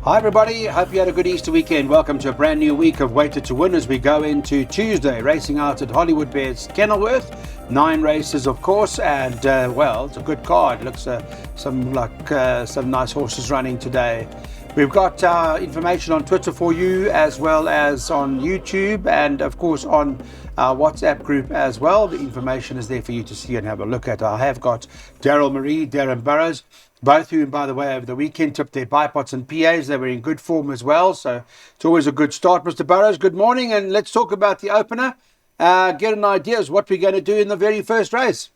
Hi everybody, hope you had a good Easter weekend. Welcome to a brand new week of Weighted to Win as we go into Tuesday, racing out at Hollywood Bears Kenilworth. 9 races of course, and well, it's a good card. Looks some nice horses running today. We've got information on Twitter for you, as well as on YouTube, and of course on our WhatsApp group as well. The information is there for you to see and have a look at. I have got Daryl Marie, Darren Burrows, both who, by the way, over the weekend took their bipods and PAs. They were in good form as well, so it's always a good start. Mr. Burrows, good morning, and let's talk about the opener. Get an idea of what we're going to do in the very first race.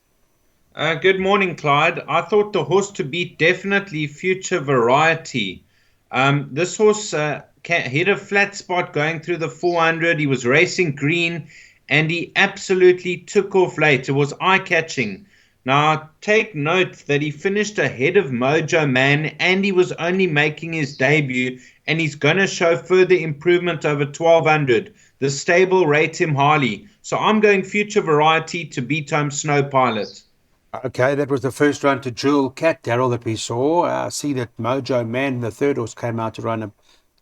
Good morning, Clyde. I thought the horse to beat definitely Future Variety. This horse hit a flat spot going through the 400. He was racing green, and he absolutely took off late. It was eye-catching. Now, take note that he finished ahead of Mojo Man, and he was only making his debut, and he's going to show further improvement over 1200. The stable rate him highly. So I'm going Future Variety to beat home Snow Pilot. Okay, that was the first run to Jewel Cat, Daryl, that we saw. I see that Mojo Man, the third horse, came out to run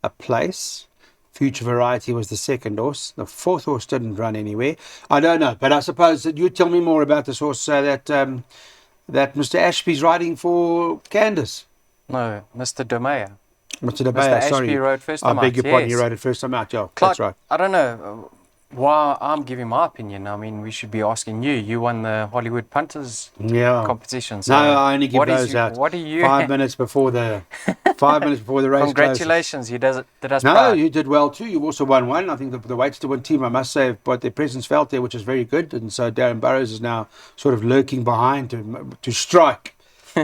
a place. Future Variety was the second horse. The fourth horse didn't run anywhere. I don't know, but I suppose that you tell me more about this horse that Mr. Ashby's riding for Candace. No, Mr. Domea. Mr. Domea, sorry. Ashby rode first time I beg out, your pardon, yes. he rode it first time out, yeah, Clark, that's right. I don't know why I'm giving my opinion. I mean, we should be asking you. You won the Hollywood Punters competition. So no, I only give those out. What do you? 5 minutes before the 5 minutes before the race. Congratulations, you did us No, proud. you did well too. You also won one. I think the Weights to Win team, I must say, have got their presence felt there, which is very good. And so Darren Burrows is now sort of lurking behind to strike.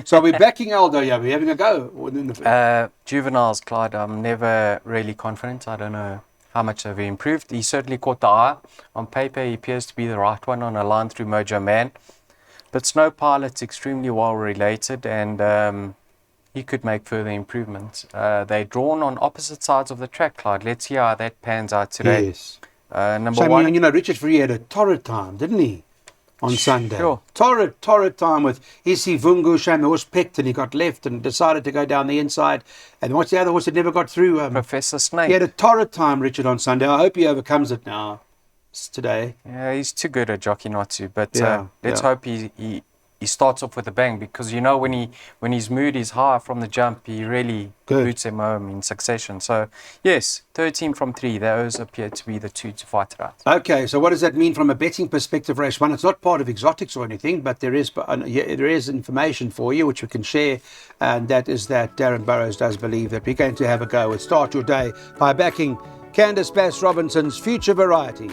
So we're backing Aldo, yeah, we're having a go. Juveniles, Clyde, I'm never really confident. I don't know how much have he improved. He certainly caught the eye. On paper, he appears to be the right one on a line through Mojo Man. But Snow Pilot's extremely well related, and he could make further improvements. They're drawn on opposite sides of the track, Clyde. Let's see how that pans out today. Yes. Number one. You know, Richard Free had a torrid time, didn't he? On Sunday. Sure. Torrid time with Isi Vungu. Shame the horse picked and he got left and decided to go down the inside. And what's the other horse that never got through? Professor Snake. He had a torrid time, Richard, on Sunday. I hope he overcomes it now. Today. Yeah, he's too good a jockey not to. But let's hope he starts off with a bang, because you know when his mood is high from the jump, he really boots him home in succession. So yes, 13 from 3. Those appear to be the two to fight it out. Okay, so what does that mean from a betting perspective, race one? It's not part of exotics or anything, but there is information for you which we can share, and that is that Darren Burrows does believe that we're going to have a go. Start your day by backing Candace Bass Robinson's Future Variety.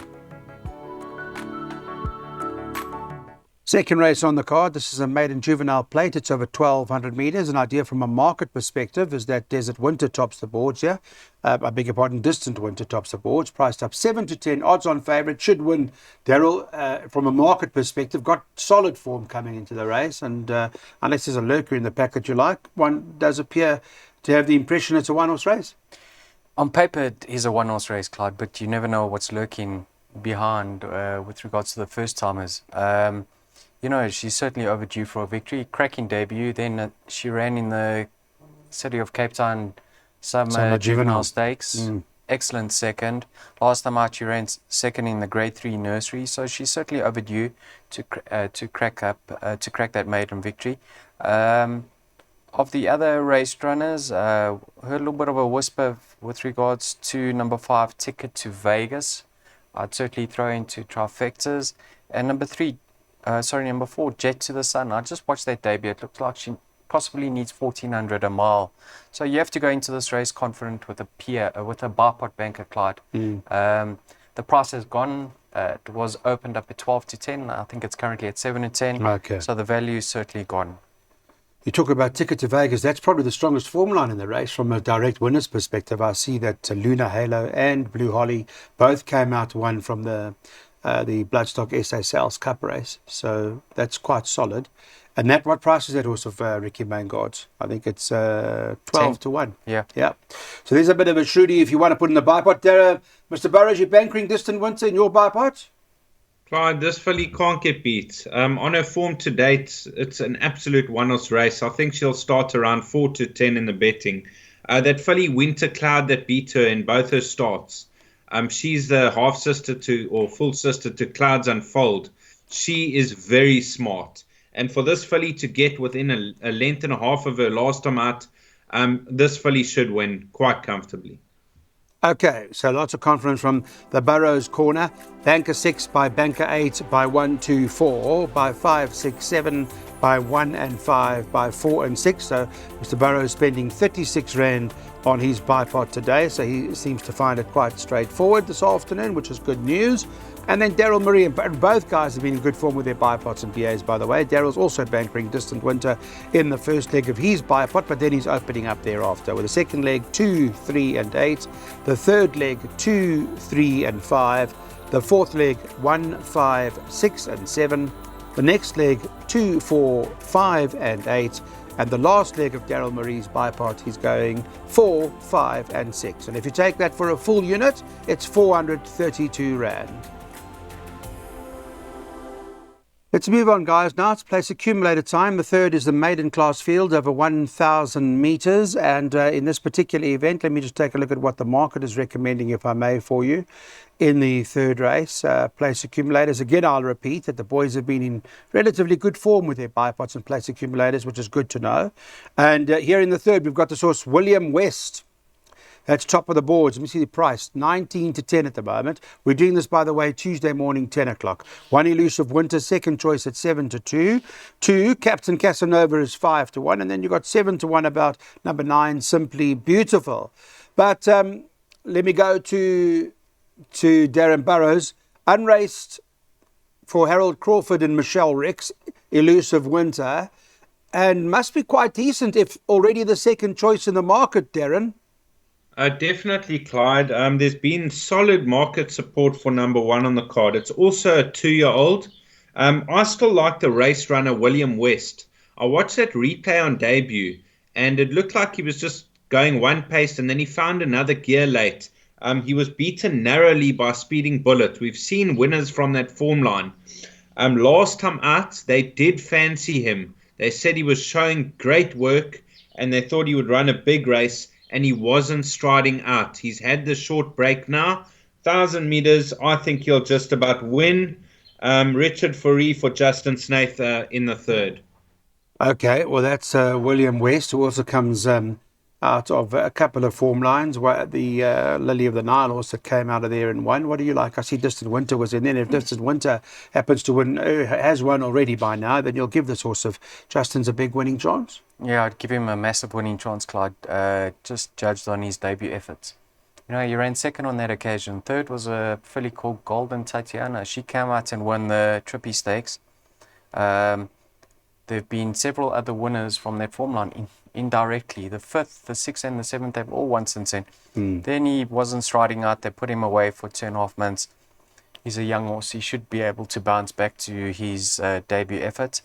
Second race on the card. This is a maiden juvenile plate. It's over 1,200 metres. An idea from a market perspective is that Desert Winter tops the boards here. I beg your pardon, Distant Winter tops the boards. Priced up 7 to 10. Odds on favourite. Should win. Daryl, from a market perspective, got solid form coming into the race. And unless there's a lurker in the pack that you like, one does appear to have the impression it's a one-horse race. On paper, it is a one-horse race, Clyde, but you never know what's lurking behind with regards to the first-timers. You know, she's certainly overdue for a victory. Cracking debut. Then she ran in the City of Cape Town Summer Juvenile Stakes. Excellent second. Last time out, she ran second in the Grade 3 nursery. So she's certainly overdue to crack that maiden victory. Of the other race runners, heard a little bit of a whisper with regards to number 5, Ticket to Vegas. I'd certainly throw into trifectas. And number 4, Jet to the Sun. I just watched that debut. It looks like she possibly needs 1,400 a mile. So you have to go into this race confident with a bipod banker, Clyde. The price has gone. It was opened up at 12 to 10. I think it's currently at 7 to 10. Okay. So the value is certainly gone. You talk about Ticket to Vegas. That's probably the strongest form line in the race from a direct winner's perspective. I see that Luna Halo and Blue Holly both came out one from the Bloodstock SA Sales Cup race. So that's quite solid. And what price is that horse of Ricky Maingard's? I think it's 12 to 1. Yeah. So there's a bit of a shooty if you want to put in the bipod there. Mr. Burrows, you're bankering Distant Winter in your bipod? Clyde, this filly can't get beat. On her form to date, it's an absolute one-horse race. I think she'll start around 4 to 10 in the betting. That filly Winter Cloud that beat her in both her starts. She's the half sister to, or full sister to Clouds Unfold. She is very smart. And for this filly to get within a length and a half of her last time out, this filly should win quite comfortably. Okay, so lots of confidence from the Burrows corner. Banker 6 by Banker 8 by 1, 2, 4 by 5, 6, 7 by 1 and 5 by 4 and 6. So Mr. Burrows spending 36 Rand on his bipod today. So he seems to find it quite straightforward this afternoon, which is good news. And then Daryl Murray, and both guys have been in good form with their bipods and PAs, by the way. Daryl's also bankering Distant Winter in the first leg of his bipod, but then he's opening up thereafter with the second leg 2, 3 and 8, the third leg 2, 3 and 5, the fourth leg 1, 5, 6 and 7, the next leg 2, 4, 5 and 8, and the last leg of Daryl Murray's bipod, he's going 4, 5 and 6. And if you take that for a full unit, it's 432 Rand. Let's move on, guys. Now it's place accumulator time. The third is the maiden class field over 1,000 meters. And in this particular event, let me just take a look at what the market is recommending, if I may, for you in the third race. Place accumulators. Again, I'll repeat that the boys have been in relatively good form with their bipods and place accumulators, which is good to know. And here in the third, we've got the horse William West. That's top of the boards. Let me see the price. 19 to 10 at the moment. We're doing this, by the way, Tuesday morning, 10 o'clock. One Elusive Winter, second choice at 7 to 2. 2, Captain Casanova is 5 to 1. And then you've got 7 to 1 about number 9, Simply Beautiful. But let me go to Darren Burrows. Unraced for Harold Crawford and Michelle Rex, Elusive Winter. And must be quite decent if already the second choice in the market, Darren. Definitely, Clyde. There's been solid market support for number 1 on the card. It's also a 2-year-old. I still like the race runner William West. I watched that replay on debut, and it looked like he was just going one pace, and then he found another gear late. He was beaten narrowly by Speeding Bullet. We've seen winners from that form line. Last time out, they did fancy him. They said he was showing great work, and they thought he would run a big race. And he wasn't striding out. He's had the short break now. 1,000 meters, I think he'll just about win. Richard Fourie for Justin Snaith in the third. Okay, well, that's William West, who also comes out of a couple of form lines. The Lily of the Nile also came out of there and won. What do you like? I see Distant Winter was in there. If Distant Winter happens to win, has won already by now, then you'll give this horse of Justin's a big winning chance. Yeah, I'd give him a massive winning chance, Clyde, just judged on his debut efforts. You know, he ran second on that occasion. Third was a filly called Golden Tatiana. She came out and won the Trippy Stakes. There have been several other winners from that form line indirectly. The 5th, the 6th and the 7th, they've all won since then. Then he wasn't striding out. They put him away for 2.5 months. He's a young horse. He should be able to bounce back to his debut effort.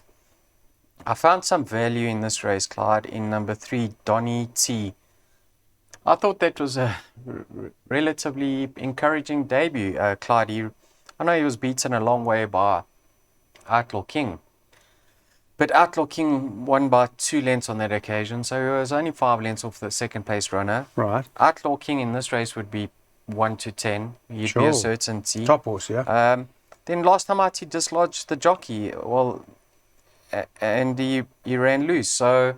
I found some value in this race, Clyde, in number 3, Donny T. I thought that was a relatively encouraging debut, Clyde. I know he was beaten a long way by Outlaw King. But Outlaw King won by 2 lengths on that occasion, so he was only 5 lengths off the second place runner. Right. Outlaw King in this race would be 1 to 10. He'd be a certainty. Top horse, yeah. Then last time out, he dislodged the jockey. Well, and he ran loose. So,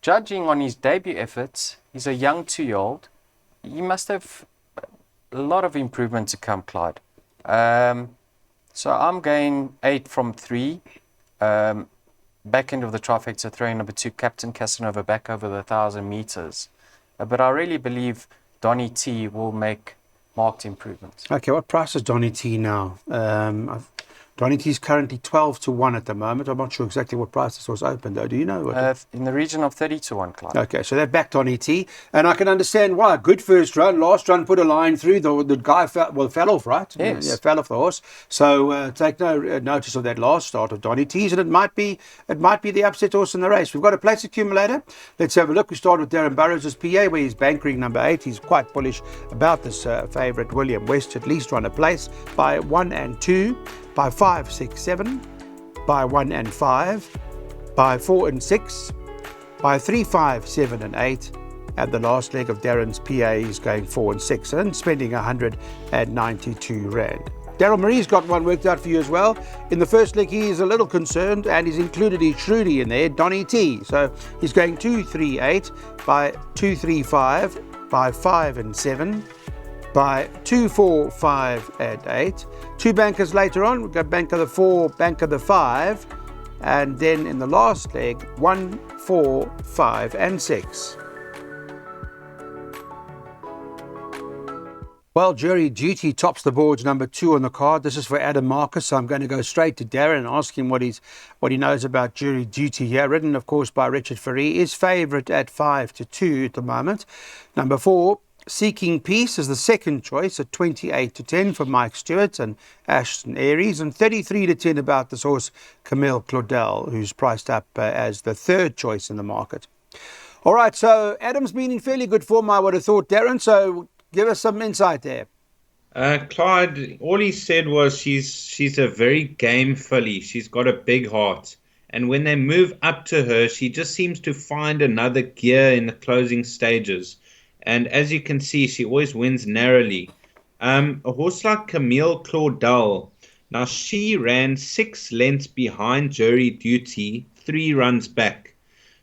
judging on his debut efforts, he's a young 2-year-old. He must have a lot of improvement to come, Clyde. So I'm going 8 from 3. Back end of the trifecta, throwing number 2, Captain Casanova, back over the 1,000 meters. But I really believe Donny T will make marked improvements. Okay, what price is Donny T now? Donny T is currently 12 to 1 at the moment. I'm not sure exactly what price this was open, though. Do you know? In the region of 30 to 1, Clive. Okay, so they've backed Donny T. And I can understand why. Good first run. Last run put a line through. The guy fell off, right? Yes. Yeah, fell off the horse. So take no notice of that last start of Donny T's. And it might be the upset horse in the race. We've got a place accumulator. Let's have a look. We start with Darren Burrows' PA, where he's bankering number 8. He's quite bullish about this favourite, William West, at least run a place by 1 and 2. By 5, 6, 7, by 1 and 5, by 4 and 6, by 3, 5, 7 and 8, And the last leg of Darren's PA is going 4 and 6 and spending 192 Rand. Daryl Marie's got one worked out for you as well. In the first leg, he is a little concerned, and he's included his Shruti in there, Donny T. So he's going 238 by 235 by 5 and 7 by 2, 4, 5 and 8. Two bankers later on, we've got banker the 4, banker the 5, and then in the last leg, 1, 4, 5 and 6. Well, Jury Duty tops the boards, number 2 on the card. This is for Adam Marcus, so I'm going to go straight to Darren and ask him what he knows about Jury Duty here. Ridden, of course, by Richard Ferree, is favourite at 5-2 at the moment. Number 4, Seeking Peace, is the second choice at 28-10 for Mike Stewart and Ashton Aries, and 33-10 about this horse Camille Claudel, who's priced up as the third choice in the market. All right, so Adam's been in fairly good form, I would have thought, Darren, so give us some insight there. Clyde, all he said was she's a very game filly. She's got a big heart. And when they move up to her, she just seems to find another gear in the closing stages. And as you can see, she always wins narrowly. A horse like Camille Claudel, now she ran 6 lengths behind Jury Duty, 3 runs back.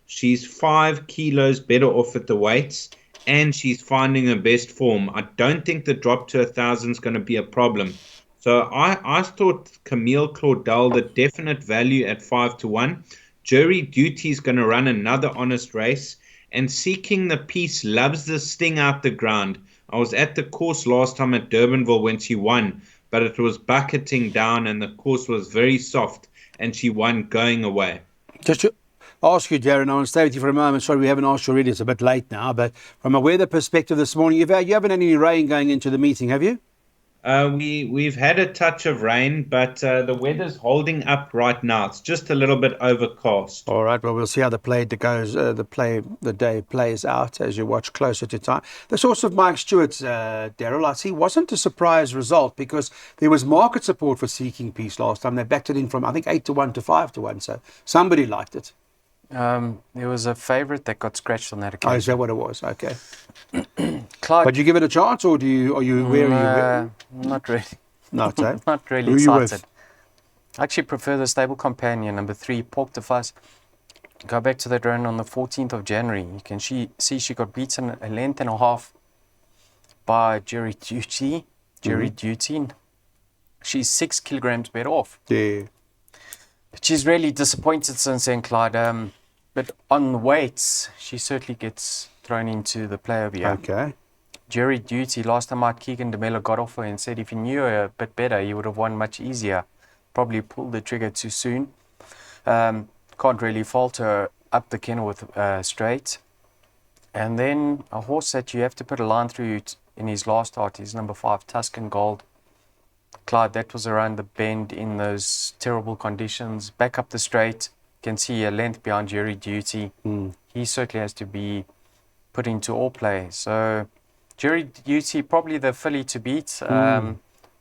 She's 5 kilos better off at the weights, and she's finding her best form. I don't think the drop to 1,000 is going to be a problem. So I thought Camille Claudel, the definite value at 5-1. Jury Duty is going to run another honest race. And Seeking the Peace loves the sting out the ground. I was at the course last time at Durbanville when she won, but it was bucketing down and the course was very soft, and she won going away. Just to ask you, Darren, I want to stay with you for a moment. Sorry, we haven't asked you already. It's a bit late now, but from a weather perspective this morning, you haven't any rain going into the meeting, have you? We've had a touch of rain, but the weather's holding up right now. It's just a little bit overcast. All right. Well, we'll see how the day plays out as you watch closer to time. The source of Mike Stewart's, Daryl, I see, wasn't a surprise result because there was market support for Seeking Peace last time. They backed it in from, I think, 8-1 to 5-1. So somebody liked it. There was a favourite that got scratched on that occasion. Oh, is that what it was? Okay. Clyde, but you give it a chance, or are you wary? Not really. Not so. Not really Who excited. you with? I actually prefer the stable companion, number 3, Pork de Fuss. Go back to that run on the 14th of January. You can see she got beaten a length and a half by Jury Duty. Duty. She's 6 kilograms better off. Yeah. She's really disappointed since then, Clyde. But on the weights, she certainly gets thrown into the play over here. Okay. Jury Duty, last time out, Keegan de Mello got off her and said if he knew her a bit better, he would have won much easier. Probably pulled the trigger too soon. Can't really fault her up the kennel with straight. And then a horse that you have to put a line through in his last start is number 5, Tuscan Gold. Clyde, that was around the bend in those terrible conditions. Back up the straight, you can see a length behind Jury Duty. He certainly has to be put into all play. So Jury Duty, probably the filly to beat.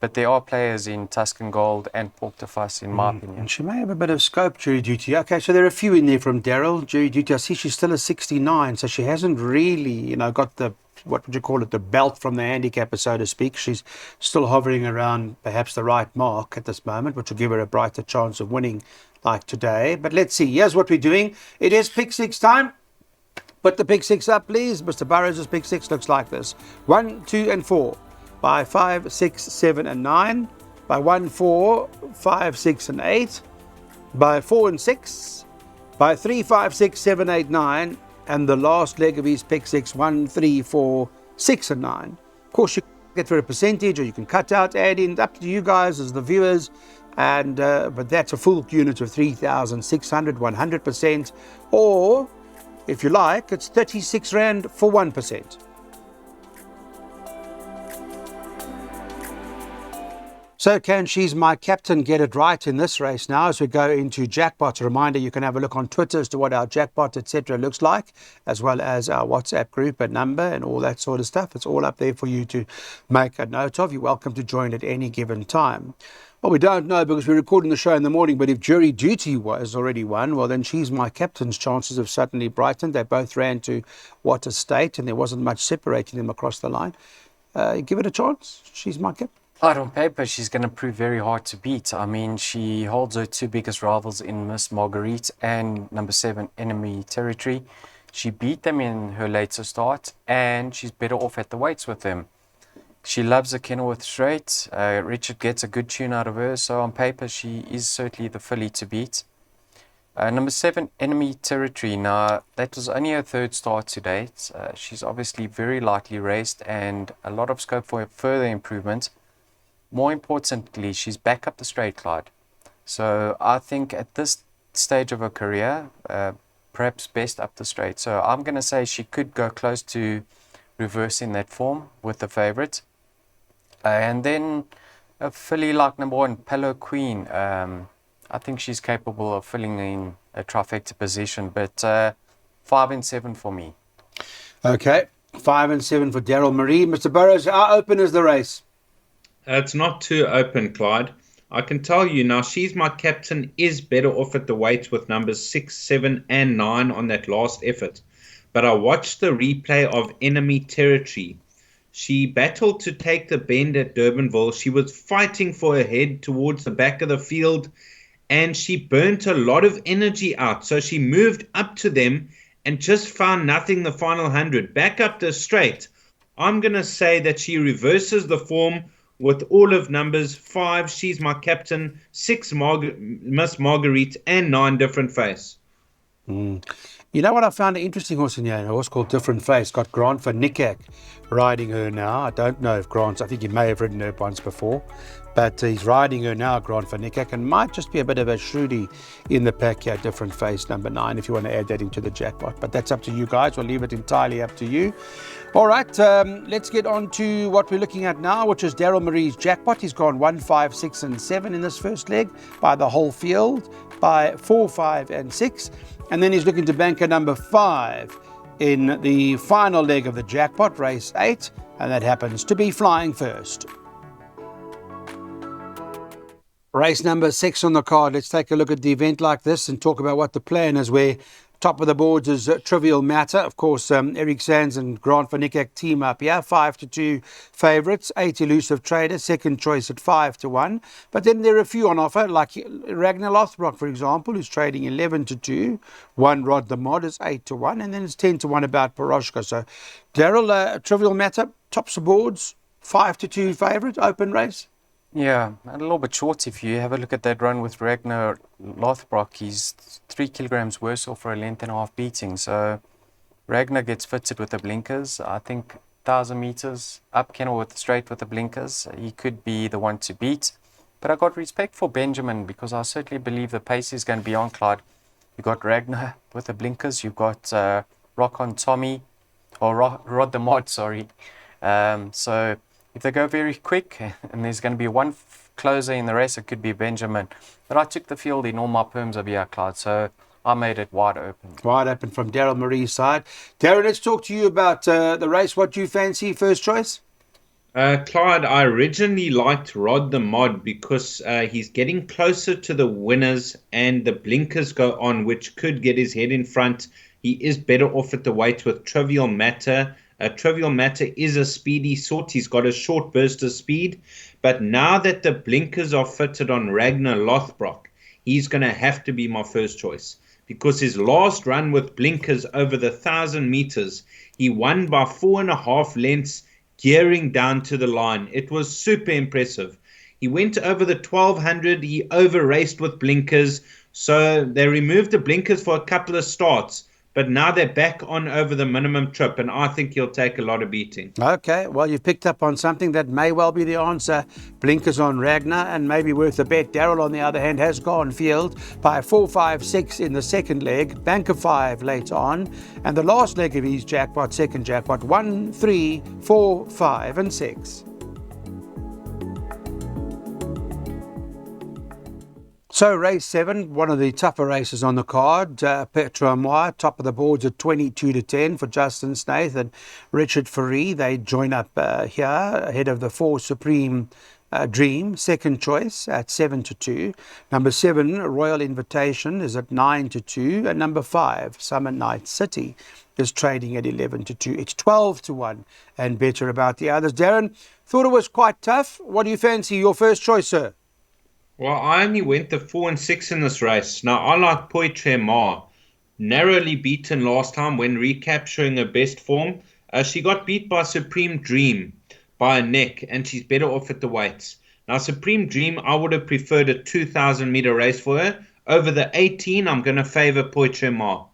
But there are players in Tuscan Gold and Pork de Fuss, in my opinion. And she may have a bit of scope, Jury Duty. Okay, so there are a few in there from Daryl. Jury Duty, I see she's still a 69, so she hasn't really, got the, what would you call it, the belt from the handicapper, so to speak. She's still hovering around perhaps the right mark at this moment, which will give her a brighter chance of winning like today. But let's see. Here's what we're doing. It is pick 6 time. Put the pick 6 up, please. Mr. Burrows' pick 6 looks like this. 1, 2, and 4. By 5, 6, 7, and 9. By 1, 4, 5, 6, and 8. By 4 and 6. By 3, 5, 6, 7, 8, 9. And the last leg of his pick 6, 1, 3, 4, 6, and 9. Of course, you can get for a percentage, or you can cut out, add in. Up to you guys as the viewers. And but that's a full unit of 3,600, 100%. Or, if you like, it's 36 Rand for 1%. So can She's My Captain get it right in this race now as we go into jackpot? A reminder, you can have a look on Twitter as to what our jackpot, etc. looks like, as well as our WhatsApp group and number and all that sort of stuff. It's all up there for you to make a note of. You're welcome to join at any given time. Well, we don't know because we're recording the show in the morning, but if Jury Duty was already won, well, then She's My Captain's chances have suddenly brightened. They both ran to What a State, and there wasn't much separating them across the line. Give it a chance. She's My Captain. Out on paper, she's going to prove very hard to beat. I mean, she holds her two biggest rivals in Miss Marguerite and number 7, Enemy Territory. She beat them in her later start, and she's better off at the weights with them. She loves the Kenilworth straight. Richard gets a good tune out of her, so on paper, she is certainly the filly to beat. Number 7, Enemy Territory. Now, that was only her third start to date. She's obviously very lightly raced and a lot of scope for further improvement. More importantly, she's back up the straight, Clyde. So I think at this stage of her career, perhaps best up the straight. So I'm going to say she could go close to reversing that form with the favourite. And then a filly like number 1, Palo Queen. I think she's capable of filling in a trifecta position, but 5 and 7 for me. Okay, 5 and 7 for Daryl Marie. Mr. Burrows, how open is the race? It's not too open, Clyde. I can tell you now, She's My Captain is better off at the weights with numbers 6, 7, and 9 on that last effort. But I watched the replay of Enemy Territory. She battled to take the bend at Durbanville. She was fighting for her head towards the back of the field, and she burnt a lot of energy out. So she moved up to them and just found nothing the final 100. Back up the straight. I'm going to say that she reverses the form with all of numbers 5, She's My Captain, 6, Miss Marguerite, and 9, Different Face. You know what I found an interesting horse in here? A horse called Different Face. Got Grant van Niekerk riding her now. I don't know if Grant's, I think he may have ridden her once before, but he's riding her now, Grant van Niekerk, and might just be a bit of a shrewdie in the pack here, Different Face, number 9, if you want to add that into the jackpot. But that's up to you guys. We'll leave it entirely up to you. All right, let's get on to what we're looking at now, which is Daryl Marie's jackpot. He's gone 1, 5, 6, and 7 in this first leg by the whole field, by 4, 5, and 6. And then he's looking to banker number 5 in the final leg of the jackpot, race 8, and that happens to be Flying First. Race number 6 on the card. Let's take a look at the event like this and talk about what the plan is, where top of the boards is Trivial Matter. Of course, Eric Sands and Grant van Niekerk team up here, 5-2 favourites. 8 Elusive Trader, second choice at 5-1. But then there are a few on offer, like Ragnar Lothbrok, for example, who's trading 11-2. 1 Rod the Mod is 8-1, and then it's 10-1 about Poroshka. So, Daryl, Trivial Matter, tops the boards, 5-2 favourite, open race. Yeah, a little bit short. If you have a look at that run with Ragnar Lothbrok, he's 3 kilograms worse off for a length and a half beating. So Ragnar gets fitted with the blinkers. I think 1,000 meters up Kenilworth straight with the blinkers, he could be the one to beat. But I got respect for Benjamin because I certainly believe the pace is going to be on, Clyde. You've got Ragnar with the blinkers. You've got Rock on Tommy, or Rod the Mod, sorry. So if they go very quick and there's going to be one closer in the race, it could be Benjamin. But I took the field in all my perms of here, Clyde, so I made it wide open. Wide open from Daryl Marie's side. Darren, let's talk to you about the race. What do you fancy, first choice? Clyde, I originally liked Rod the Mod because he's getting closer to the winners and the blinkers go on, which could get his head in front. He is better off at the weight with Trivial Matter. Trivial Matter is a speedy sort. He's got a short burst of speed. But now that the blinkers are fitted on Ragnar Lothbrok, he's going to have to be my first choice. Because his last run with blinkers over the 1,000 meters, he won by 4.5 lengths, gearing down to the line. It was super impressive. He went over the 1,200. He over-raced with blinkers. So they removed the blinkers for a couple of starts. But now they're back on over the minimum trip, and I think he'll take a lot of beating. Okay, well, you've picked up on something that may well be the answer. Blinkers on Ragnar, and maybe worth a bet. Daryl, on the other hand, has gone field by 4, 5, 6 in the second leg, bank of 5 later on, and the last leg of his jackpot, second jackpot, 1, 3, 4, 5, and 6. So race 7, one of the tougher races on the card. Petra Moir, top of the boards at 22-10 for Justin Snaith and Richard Faree. They join up here ahead of the 4 Supreme Dream, second choice at 7-2. Number 7, Royal Invitation, is at 9-2. And number 5, Summer Night City, is trading at 11-2. It's 12-1 and better about the others. Darren, thought it was quite tough. What do you fancy? Your first choice, sir? Well, I only went the 4 and 6 in this race. Now, I like Poitre Ma. Narrowly beaten last time when recapturing her best form. She got beat by Supreme Dream by a neck, and she's better off at the weights. Now, Supreme Dream, I would have preferred a 2,000-meter race for her. Over the 18, I'm going to favour Poitre Ma.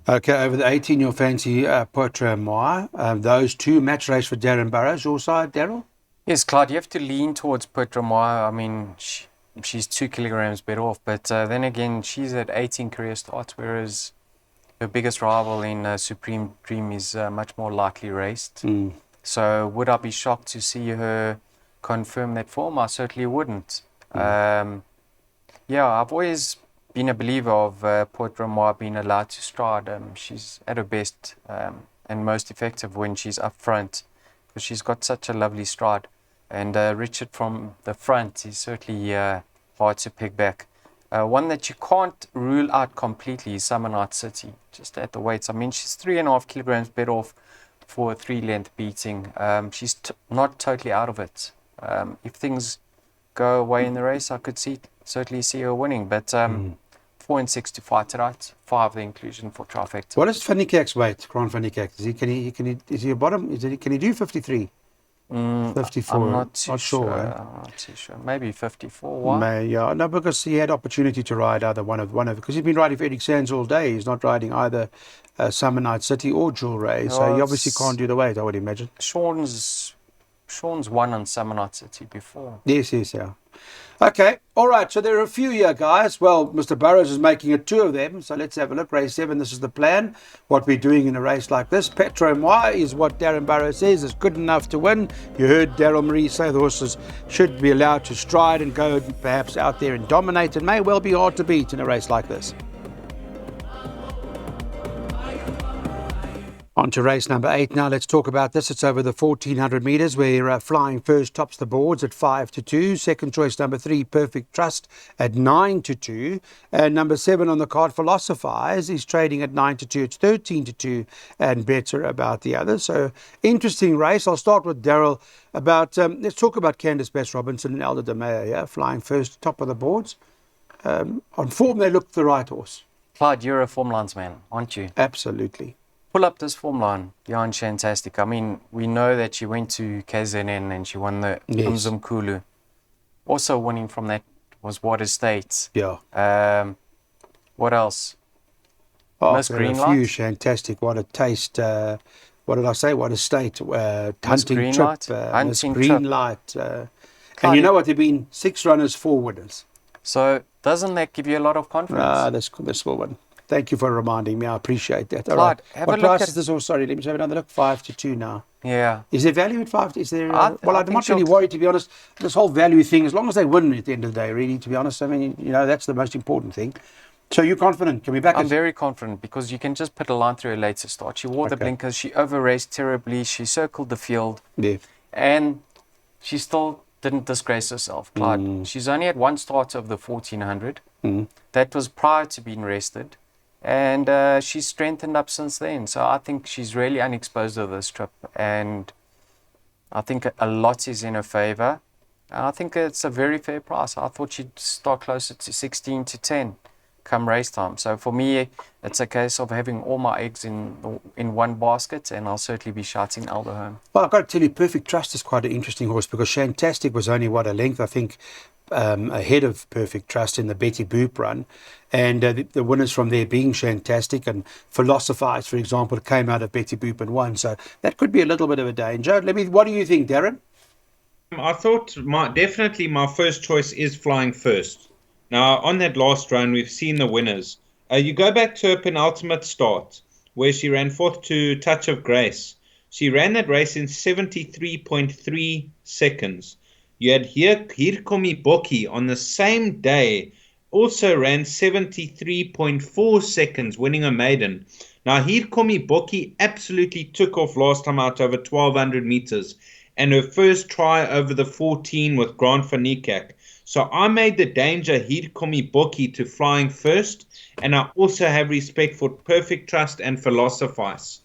Okay, over the 18, you'll fancy Poitre Ma. Those two, match race for Darren Burrows. Your side, Daryl? Yes, Claude, you have to lean towards Poitre Ma. I mean, she's 2 kilograms better off, but then again, she's at 18 career starts, whereas her biggest rival in Supreme Dream is much more lightly raced. So would I be shocked to see her confirm that form? I certainly wouldn't. Yeah, I've always been a believer of Poitre Ma being allowed to stride. She's at her best and most effective when she's up front, because she's got such a lovely stride. And Richard from the front is certainly hard to pick back. One that you can't rule out completely is Summer Night City, just at the weights. I mean, she's 3.5 kilograms better off for a 3-length beating. She's not totally out of it. If things go away in the race, I could certainly see her winning. But 4 and 6 to fight it out. 5 the inclusion for trifecta. What is Van Niekerk's weight, Grant Van Niekerk? Is he a bottom? Can he do 53? 54. I'm not too sure. Eh? I'm not too sure. Maybe 54. Why? Yeah, no, because he had opportunity to ride either one of because he's been riding for Eric Sands all day. He's not riding either Summer Night City or Jewel Ray, so he obviously can't do the weight, I would imagine. Sean's won on Summer Night City before. Yes, yeah. Okay, all right, so there are a few here, guys. Well, Mr. Burrows is making it 2 of them, so let's have a look. Race 7, this is the plan, what we're doing in a race like this. Poitre Ma is what Darren Burrows says is good enough to win. You heard Daryl Marie say the horses should be allowed to stride and go perhaps out there and dominate. It may well be hard to beat in a race like this. On to race number 8 now. Let's talk about this. It's over the 1,400 metres where Flying First tops the boards at 5-2. Second choice, number 3, Perfect Trust at 9-2. And number 7 on the card, Philosophize, is trading at 9-2. It's 13-2 and better about the others. So interesting race. I'll start with Daryl about, let's talk about Candice Bass-Robinson and Elder DeMeo. Yeah, Flying First, top of the boards. On form, they look the right horse. Clyde, you're a form lines man, aren't you? Absolutely. Pull up this form line. Jan Fantastic. I mean, we know that she went to KZN and she won the Umzumkulu. Also winning from that was Water State. Yeah. What else? Miss Greenlight. Fantastic. What a taste. What did I say? What a state. Hunting Greenlight. Trip. Miss Greenlight. And you know what? There have been 6 runners, 4 winners. So doesn't that give you a lot of confidence? This will win. Thank you for reminding me. I appreciate that. All Clyde, right. What price is this horse? Sorry, let me have another look. 5-2 now. Yeah. Is there value at 5? Is there? I'm not really worried, to be honest. This whole value thing, as long as they win at the end of the day, really, to be honest. I mean, that's the most important thing. So you're confident? Can we back it? I'm very confident because you can just put a line through a later start. She wore the blinkers. She over-raced terribly. She circled the field. Yeah. And she still didn't disgrace herself, Clyde. She's only had 1 start of the 1,400. That was prior to being rested. And she's strengthened up since then. So I think she's really unexposed of this trip. And I think a lot is in her favour. And I think it's a very fair price. I thought she'd start closer to 16-10 come race time. So for me, it's a case of having all my eggs in one basket, and I'll certainly be shouting Elder home. Well, I've got to tell you, Perfect Trust is quite an interesting horse because Shantastic was only, a length, I think, ahead of Perfect Trust in the Betty Boop run. And the winners from there being Shantastic and Philosophize, for example, came out of Betty Boop and won. So that could be a little bit of a danger. What do you think, Darren? I thought definitely my first choice is Flying First. Now, on that last run, we've seen the winners. You go back to her penultimate start, where she ran 4th to Touch of Grace. She ran that race in 73.3 seconds. You had Hirkomi Boki on the same day, also ran 73.4 seconds, winning a maiden. Now, Hirkomi Boki absolutely took off last time out over 1,200 meters. and her first try over the 14 with Grant van Niekerk. So I made the danger he'd call me bookie to flying first, and I also have respect for Perfect Trust and Philosophize.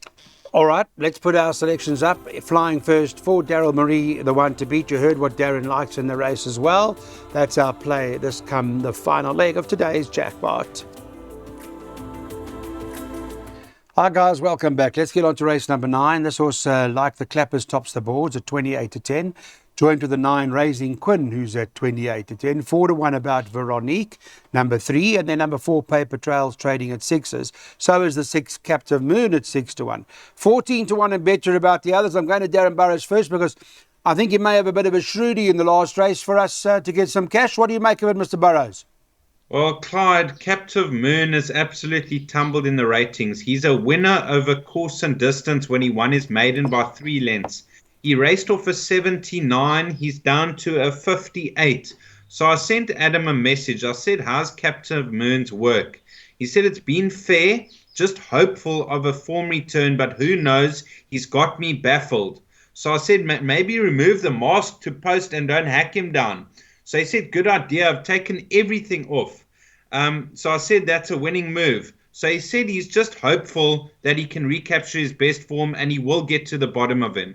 All right, let's put our selections up. Flying first for Daryl Marie, the one to beat. You heard what Darren likes in the race as well. That's our play this come the final leg of today's jackpot. Hi guys, welcome back. Let's get on to race number 9. This horse, like the Clappers, tops the boards at 28-10. Joined with the 9 Raising Quinn, who's at 28-10. 4-1 about Veronique, number 3. And then number 4 Paper Trails trading at 6s. So is the 6 Captive Moon at 6-1. 14-1 and better about the others. I'm going to Darren Burrows first because I think he may have a bit of a shrewdy in the last race for us to get some cash. What do you make of it, Mr. Burrows? Well, Clyde, Captive Moon has absolutely tumbled in the ratings. He's a winner over course and distance when he won his maiden by 3 lengths. He raced off a 79. He's down to a 58. So I sent Adam a message. I said, how's Captive Moon's work? He said, it's been fair, just hopeful of a form return, but who knows? He's got me baffled. So I said, maybe remove the mask to post and don't hack him down. So he said, good idea. I've taken everything off. So I said, that's a winning move. So he said he's just hopeful that he can recapture his best form and he will get to the bottom of him.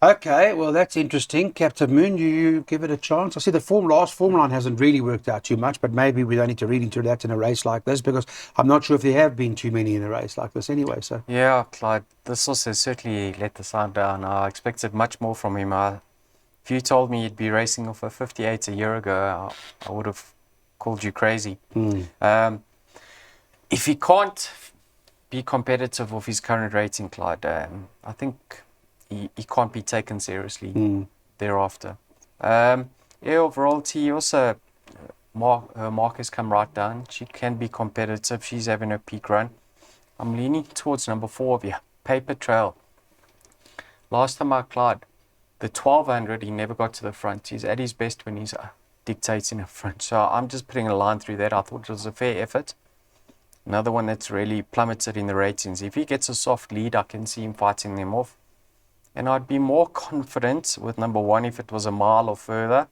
Okay, well, that's interesting. Captain Moon, you give it a chance. I see the last form line hasn't really worked out too much, but maybe we don't need to read into that in a race like this because I'm not sure if there have been too many in a race like this anyway. So Yeah, Clyde, this also certainly let the side down. I expected much more from him. If you told me he'd be racing off a 58 a year ago, I would have called you crazy. If he can't be competitive with his current rating, Clyde, I think he can't be taken seriously thereafter. Overall, T also, her mark has come right down. She can be competitive. She's having a peak run. I'm leaning towards number 4 of you, Paper Trail. Last time I Clyde, the 1200, he never got to the front. He's at his best when he's dictating up front. So I'm just putting a line through that. I thought it was a fair effort. Another one that's really plummeted in the ratings. If he gets a soft lead, I can see him fighting them off. And I'd be more confident with number 1 if it was a mile or further.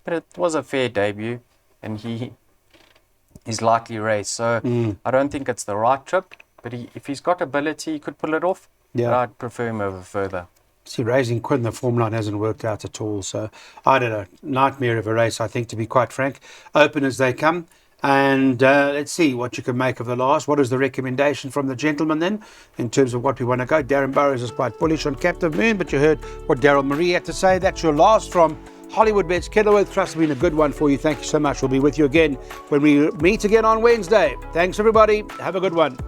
But it was a fair debut, and he's lightly raced. So I don't think it's the right trip. But if he's got ability, he could pull it off. Yeah. But I'd prefer him over further. See, Raising Quinn, the form line hasn't worked out at all. So I don't know, nightmare of a race, I think, to be quite frank. Open as they come. And let's see what you can make of the last. What is the recommendation from the gentleman then in terms of what we want to go? Darren Burrows is quite bullish on Captive Moon, but you heard what Daryl Marie had to say. That's your last from Hollywood Bets Kenilworth. Trust me, a good one for you. Thank you so much. We'll be with you again when we meet again on Wednesday. Thanks, everybody. Have a good one.